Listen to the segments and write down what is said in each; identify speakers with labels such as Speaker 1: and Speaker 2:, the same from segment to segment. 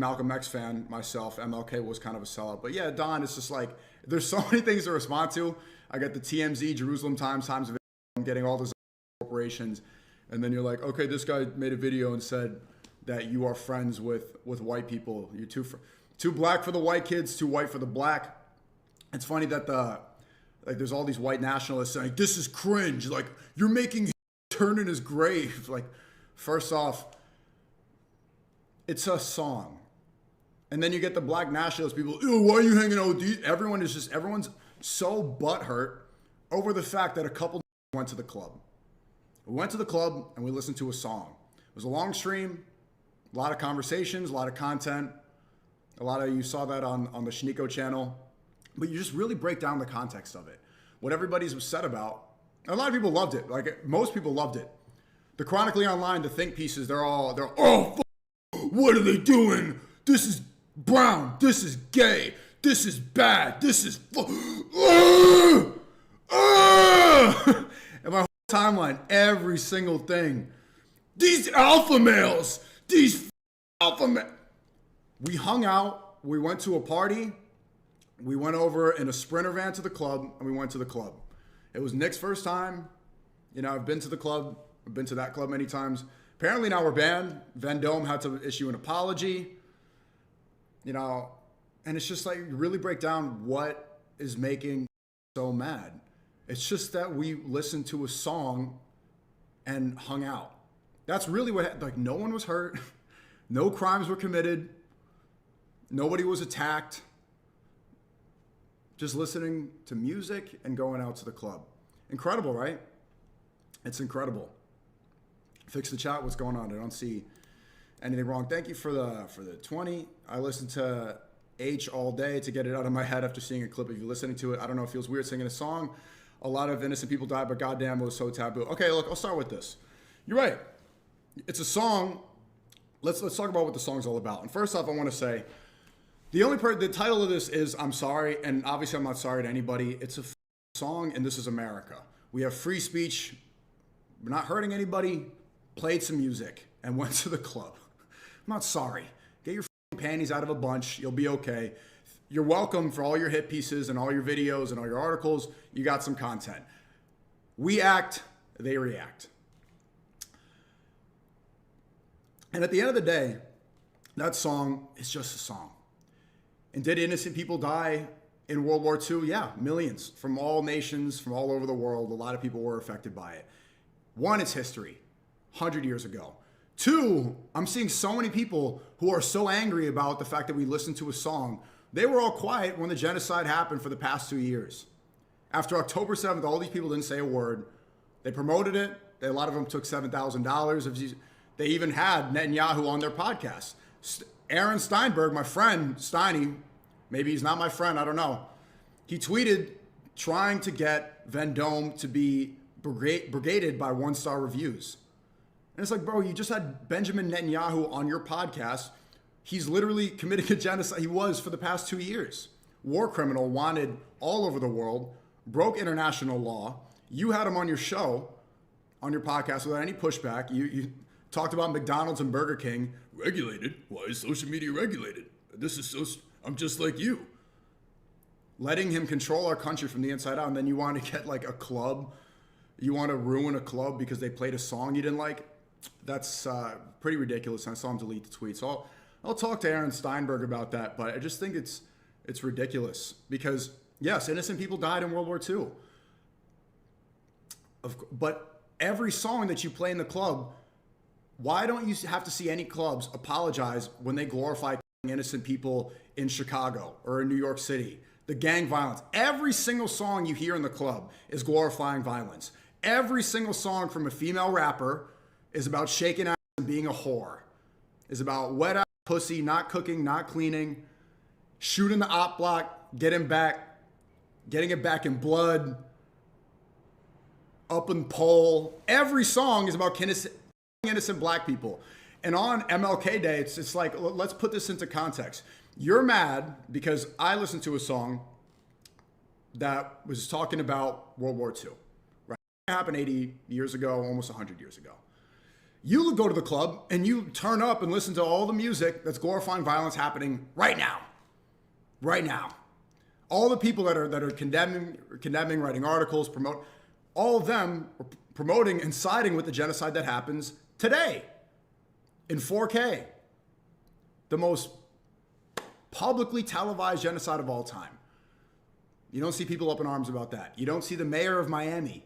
Speaker 1: Malcolm X fan myself. MLK was kind of a sellout. But yeah, Don, it's just like, there's so many things to respond to. I got the TMZ, Jerusalem Times of Israel. I'm getting all those corporations. And then you're like, okay, this guy made a video and said that you are friends with white people. You're too black for the white kids, too white for the black. It's funny that there's all these white nationalists saying, this is cringe. Like, you're making him turn in his grave. Like, first off, it's a song. And then you get the black nationalist people, ew, why are you hanging out with these? Everyone's so butthurt over the fact that a couple went to the club. We went to the club and we listened to a song. It was a long stream, a lot of conversations, a lot of content. You saw that on the Sneako channel. But you just really break down the context of it. What everybody's upset about. A lot of people loved it. Like, most people loved it. The Chronically Online, the think pieces, they're all, what are they doing? This is brown. This is gay. This is bad. This is and my whole timeline, every single thing. These alpha males. These alpha males. We hung out. We went to a party. We went over in a Sprinter van to the club, and we went to the club. It was Nick's first time. You know, I've been to the club. I've been to that club many times. Apparently now we're banned. Vendome had to issue an apology. You know, and it's just like, you really break down what is making so mad. It's just that we listened to a song and hung out. That's really what, like, no one was hurt. No crimes were committed. Nobody was attacked. Just listening to music and going out to the club. Incredible, right? It's incredible. Fix the chat. What's going on? I don't see anything wrong. Thank you for the 20. I listened to H all day to get it out of my head after seeing a clip of you listening to it. I don't know, it feels weird singing a song. A lot of innocent people died, but goddamn, it was so taboo. Okay, look, I'll start with this. You're right. It's a song. Let's talk about what the song's all about. And first off, I want to say, the title of this is I'm Sorry, and obviously I'm not sorry to anybody. It's a song, and this is America. We have free speech. We're not hurting anybody. Played some music and went to the club. I'm not sorry. Get your panties out of a bunch. You'll be okay. You're welcome for all your hit pieces and all your videos and all your articles. You got some content. We act, they react. And at the end of the day, that song is just a song. And did innocent people die in World War II? Yeah, millions from all nations, from all over the world. A lot of people were affected by it. One, it's history, 100 years ago. Two, I'm seeing so many people who are so angry about the fact that we listened to a song. They were all quiet when the genocide happened for the past 2 years. After October 7th, all these people didn't say a word. They promoted it. A lot of them took $7,000. They even had Netanyahu on their podcast. Aaron Steinberg, my friend, Steiny, maybe he's not my friend, I don't know. He tweeted trying to get Vendome to be brigaded by one-star reviews. And it's like, bro, you just had Benjamin Netanyahu on your podcast. He's literally committing a genocide. He was for the past 2 years. War criminal, wanted all over the world, broke international law. You had him on your show, on your podcast without any pushback. You talked about McDonald's and Burger King. Regulated? Why is social media regulated? I'm just like you. Letting him control our country from the inside out, and then you want to get like a club. You want to ruin a club because they played a song you didn't like? That's pretty ridiculous. I saw him delete the tweet. So I'll talk to Aaron Steinberg about that, but I just think it's ridiculous because, yes, innocent people died in World War II. But every song that you play in the club, why don't you have to see any clubs apologize when they glorify innocent people in Chicago or in New York City? The gang violence. Every single song you hear in the club is glorifying violence. Every single song from a female rapper is about shaking ass and being a whore. Is about wet ass pussy, not cooking, not cleaning, shooting the op block, getting it back in blood, up in pole. Every song is about innocent black people. And on MLK Day, it's like, let's put this into context. You're mad because I listened to a song that was talking about World War II. Right? It happened 80 years ago, almost 100 years ago. You go to the club and you turn up and listen to all the music that's glorifying violence happening right now. Right now. All the people that are condemning, writing articles, all of them are promoting and siding with the genocide that happens today in 4K. The most publicly televised genocide of all time. You don't see people up in arms about that. You don't see the mayor of Miami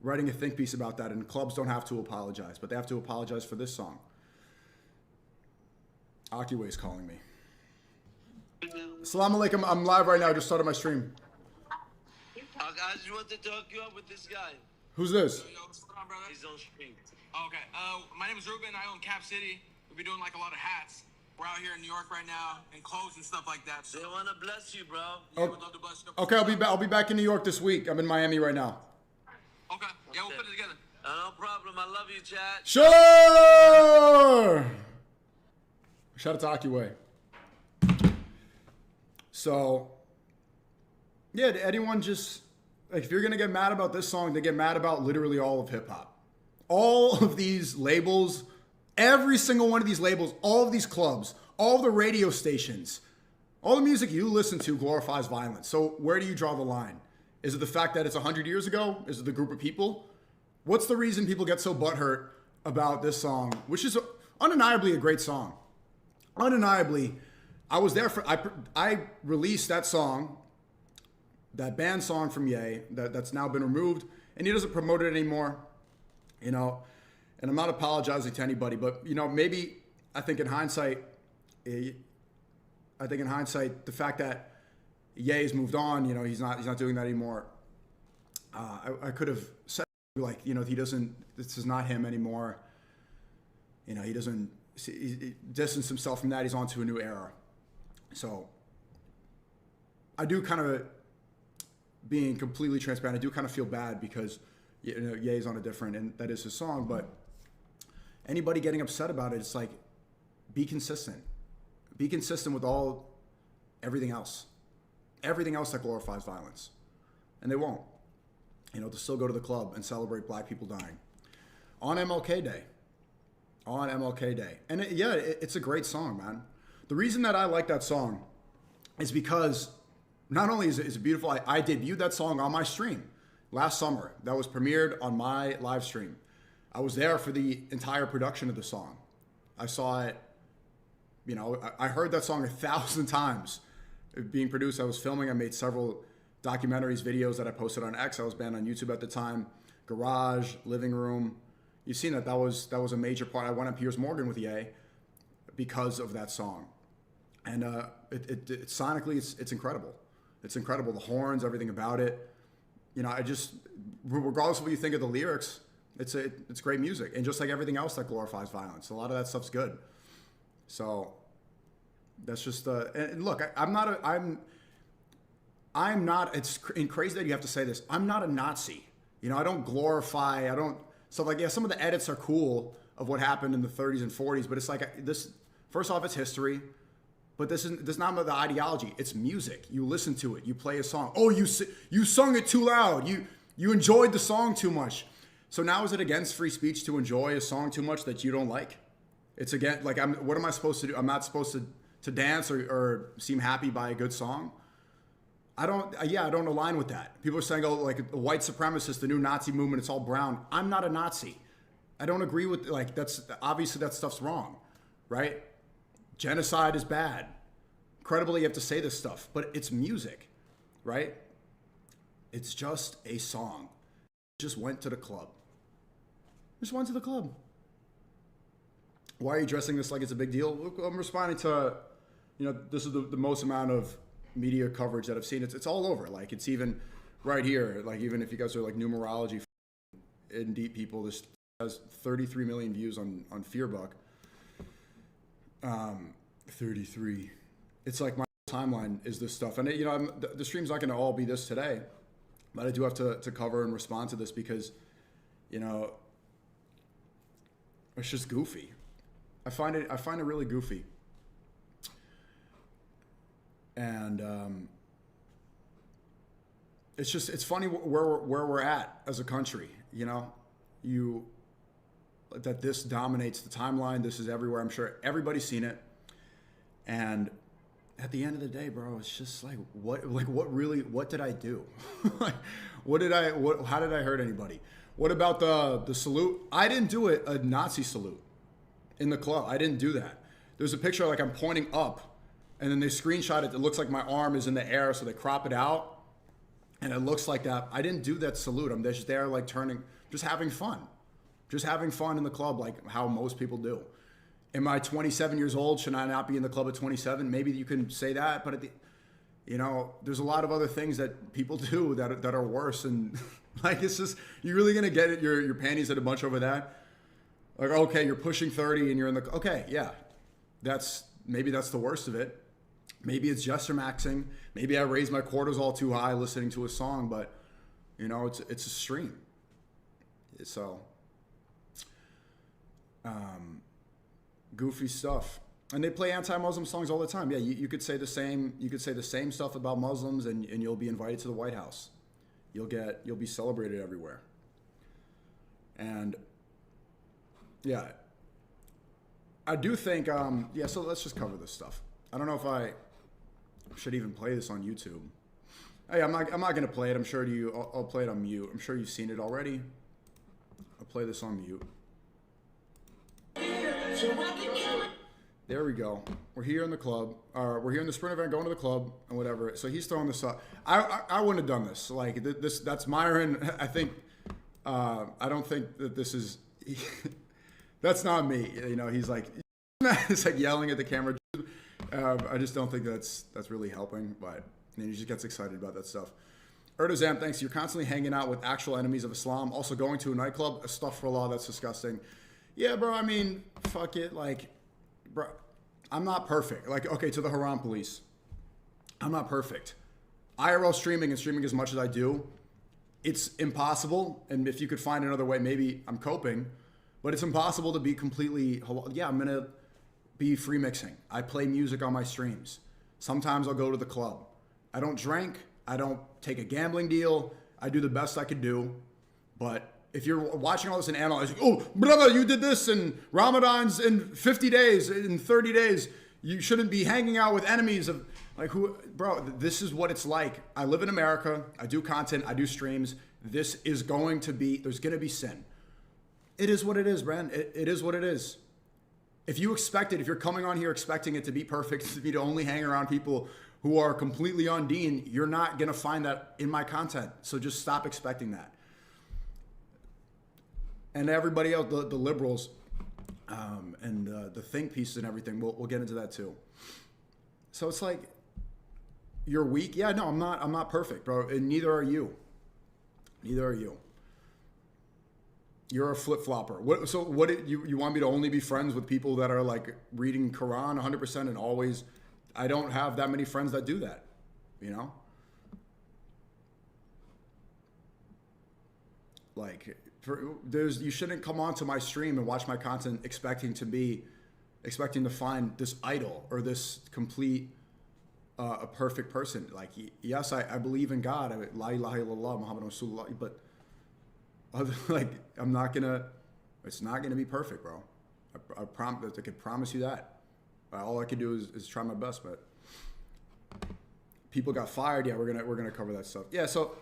Speaker 1: writing a think piece about that, and clubs don't have to apologize, but they have to apologize for this song. Akiway's calling me. Assalamu alaikum. I'm live right now. I just started my stream.
Speaker 2: I just wanted to hook you up with this guy.
Speaker 1: Who's this?
Speaker 3: Yo, what's going on, brother?
Speaker 2: He's on stream.
Speaker 3: Okay. My name is Ruben. I own Cap City. We'll be doing like a lot of hats. We're out here in New York right now, and clothes and stuff like that. So
Speaker 2: They want to bless you, bro.
Speaker 3: yeah, we'd love to bless you.
Speaker 1: Okay, I'll be back in New York this week. I'm in Miami right now.
Speaker 3: Okay. Yeah, we'll put it together.
Speaker 2: No problem. I love you, Chad.
Speaker 1: Sure. Shout out to Akiway. So, yeah, anyone just, like, if you're going to get mad about this song, they get mad about literally all of hip hop. All of these labels, every single one of these labels, all of these clubs, all of the radio stations, all the music you listen to glorifies violence. So where do you draw the line? Is it the fact that it's 100 years ago? Is it the group of people? What's the reason people get so butthurt about this song, which is undeniably a great song? Undeniably, I was there for, I released that song, that banned song from Ye, that's now been removed, and he doesn't promote it anymore, you know, and I'm not apologizing to anybody, but, you know, maybe, I think in hindsight, the fact that Ye's moved on, you know, he's not doing that anymore. I could have said, like, you know, this is not him anymore. You know, he distance himself from that. He's on to a new era. So I do kind of, being completely transparent, I do kind of feel bad because, you know, Ye's on a different, and that is his song, but anybody getting upset about it, it's like, be consistent. Be consistent with everything else that glorifies violence. And they won't. You know, to still go to the club and celebrate black people dying. On MLK Day. And it's a great song, man. The reason that I like that song is because not only is it beautiful, I debuted that song on my stream last summer. That was premiered on my live stream. I was there for the entire production of the song. I saw it, you know, I heard that song 1,000 times being produced. I was filming. I made several documentaries, videos that I posted on X. I was banned on YouTube at the time. Garage, living room. You've seen that was a major part. I went on Piers Morgan with Ye because of that song. And it sonically, it's incredible. It's incredible. The horns, everything about it. You know, regardless of what you think of the lyrics, it's great music. And just like everything else that glorifies violence, a lot of that stuff's good. So that's just, and look, I'm not, it's crazy that you have to say this. I'm not a Nazi. You know, I don't glorify, so like, yeah, some of the edits are cool of what happened in the 30s and 40s, but it's like this, first off, it's history, but this is not the ideology. It's music. You listen to it. You play a song. Oh, you sung it too loud. You enjoyed the song too much. So now is it against free speech to enjoy a song too much that you don't like? It's again, like, what am I supposed to do? I'm not supposed to dance or seem happy by a good song. I don't align with that. People are saying, oh, like a white supremacist, the new Nazi movement, it's all brown. I'm not a Nazi. I don't agree with, like, that's obviously that stuff's wrong, right? Genocide is bad. Incredibly, you have to say this stuff, but it's music, right? It's just a song. Just went to the club. Just went to the club. Why are you dressing this like it's a big deal? Look, I'm responding to, you know, this is the most amount of media coverage that I've seen. It's all over. Like, it's even right here. Like, even if you guys are like numerology in deep people, this has 33 million views on Fearbuck. 33. It's like my timeline is this stuff, and you know, the stream's not going to all be this today, but I do have to cover and respond to this because, you know, it's just goofy. I find it really goofy. And it's funny where we're at as a country, you know. that this dominates the timeline. This is everywhere. I'm sure everybody's seen it. And at the end of the day, bro, it's just like, what did I do? Like, how did I hurt anybody? What about the salute? I didn't do a Nazi salute in the club. I didn't do that. There's a picture like I'm pointing up, and then they screenshot it. It looks like my arm is in the air, so they crop it out, and it looks like that. I didn't do that salute. I'm just there like just having fun. Just having fun in the club like how most people do. Am I 27 years old? Should I not be in the club at 27? Maybe you can say that, but there's a lot of other things that people do that are worse, and like it's just, you're really gonna get your panties in a bunch over that? Like, okay, you're pushing 30 and you're in the, okay, yeah, maybe that's the worst of it. Maybe it's gesture maxing. Maybe I raise my cortisol too high listening to a song, but it's a stream. So, goofy stuff. And they play anti-Muslim songs all the time. Yeah, you could say the same. You could say the same stuff about Muslims, and you'll be invited to the White House. You'll be celebrated everywhere. And yeah, I do think. So let's just cover this stuff. I don't know if I should even play this on YouTube. Hey, I'm not gonna play it. I'm sure I'll play it on mute. I'm sure you've seen it already. I'll play this on mute. There we go. We're here in the club. We're here in the sprint event, going to the club and whatever. So he's throwing this up. I wouldn't have done this. Like this. That's Myron. I think. I don't think that this is. That's not me. He's like. It's like yelling at the camera. I just don't think that's really helping. But he just gets excited about that stuff. Erdozam, thanks. You're constantly hanging out with actual enemies of Islam. Also going to a nightclub. Astaghfirullah, that's disgusting. Yeah, bro. I mean, fuck it. Like. Bro, I'm not perfect. Like, okay, to the Haram police, I'm not perfect. IRL streaming and streaming as much as I do, it's impossible. And if you could find another way, maybe I'm coping, but it's impossible to be completely halal. Yeah, I'm going to be free mixing. I play music on my streams. Sometimes I'll go to the club. I don't drink. I don't take a gambling deal. I do the best I could do. But if you're watching all this and analyzing, oh, brother, you did this in Ramadan's in 50 days, in 30 days. You shouldn't be hanging out with enemies of, like, who, bro, this is what it's like. I live in America. I do content. I do streams. This is going to be, there's going to be sin. It is what it is, Brand. It is what it is. If you expect it, if you're coming on here expecting it to be perfect, to be to only hang around people who are completely on Dean, you're not going to find that in my content. So just stop expecting that. And everybody else, the liberals, and the think pieces and everything, we'll get into that too. So it's like, you're weak. Yeah, no, I'm not perfect, bro, and neither are you. Neither are you. You're a flip flopper. What you want me to only be friends with people that are like reading Quran 100% and always? I don't have that many friends that do that. Like. You shouldn't come onto my stream and watch my content expecting to find this idol or this complete a perfect person. Like, yes, I believe in God. La ilaha illallah Muhammad Rasulullah, but like it's not gonna be perfect, bro. I can promise you that. All I can do is try my best. But people got fired. Yeah, we're gonna cover that stuff. Yeah, so.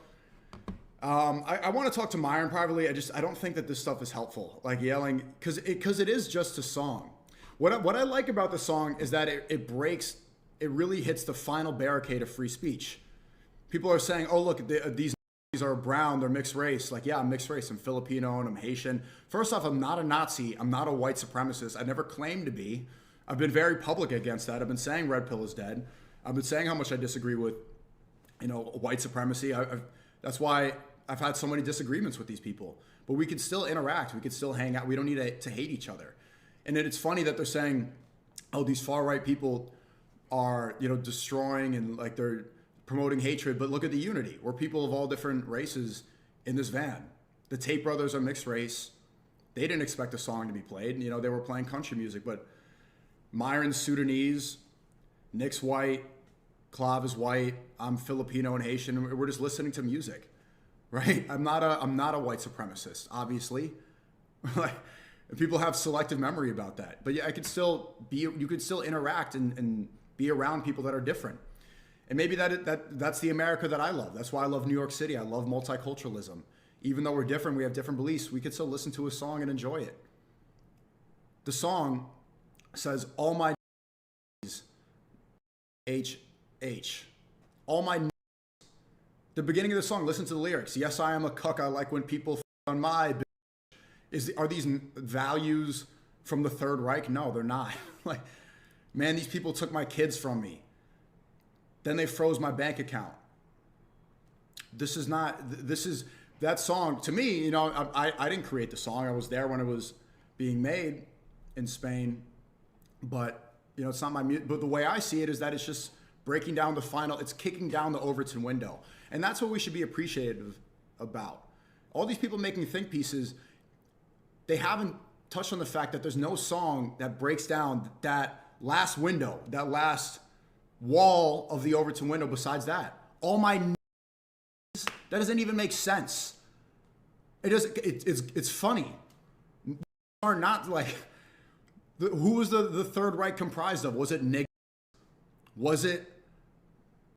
Speaker 1: I want to talk to Myron privately. I don't think that this stuff is helpful. Like yelling, because it is just a song. What I like about the song is that it really hits the final barricade of free speech. People are saying, oh, look, these are brown, they're mixed race. Like, yeah, I'm mixed race. I'm Filipino and I'm Haitian. First off, I'm not a Nazi. I'm not a white supremacist. I never claimed to be. I've been very public against that. I've been saying red pill is dead. I've been saying how much I disagree with, white supremacy. That's why I've had so many disagreements with these people, but we can still interact. We can still hang out. We don't need to hate each other. And then it's funny that they're saying, oh, these far right people are, destroying and like they're promoting hatred. But look at the unity. We're people of all different races in this van. The Tate Brothers are mixed race. They didn't expect a song to be played. They were playing country music, but Myron's Sudanese, Nick's white, Clav is white. I'm Filipino and Haitian. We're just listening to music. Right? I'm not a white supremacist, obviously. Like, And people have selective memory about that. But yeah, you could still interact and be around people that are different. And maybe that's the America that I love. That's why I love New York City. I love multiculturalism. Even though we're different, we have different beliefs, we could still listen to a song and enjoy it. The song says, all my H. All my the beginning of the song, listen to the lyrics. Yes, I am a cuck. I like when people on my Are these values from the Third Reich? No, they're not. Like, man, these people took my kids from me. Then they froze my bank account. This is that song. To me, I didn't create the song. I was there when it was being made in Spain. But, it's not my music. But the way I see it is that it's just breaking down it's kicking down the Overton window. And that's what we should be appreciative about. All these people making think pieces, they haven't touched on the fact that there's no song that breaks down that last window, that last wall of the Overton window besides that. All my that doesn't even make sense. It's funny. Are not like who was the Third Reich comprised of? Was it niggas? Was it